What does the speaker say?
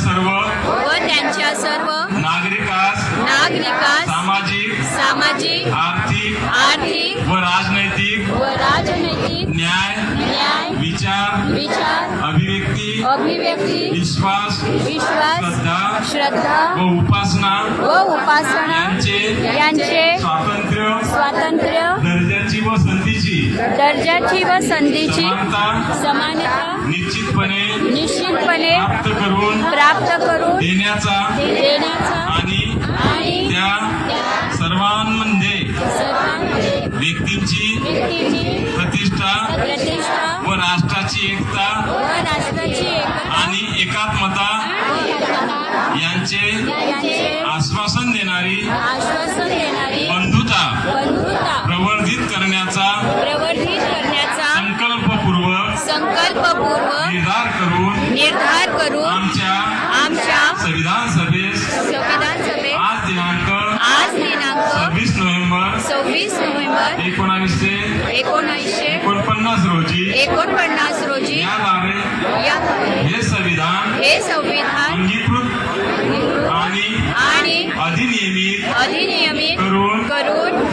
त्यांच्या सर्व नागरिकास सामाजिक आर्थिक व राजनैतिक न्याय विचार अभिव्यक्ती विश्वास श्रद्धा व उपासना यांचे स्वातंत्र्य दर्जाची व संधीची समानता निश्चितपणे प्राप्त करून देण्याचा आणि त्या सर्वांमध्ये व्यक्तीची प्रतिष्ठा व राष्ट्राची एकता आणि एकात्मता यांचे आश्वासन देणारी बंधुता प्रवर्धित करण्याचा संकल्पपूर्वक निर्धार करून आमच्या संविधान सभेस आज दिनांक 26 नोव्हेंबर 1949 रोजी याद्वारे हे संविधान अंगीकृत आणि अधिनियमित करून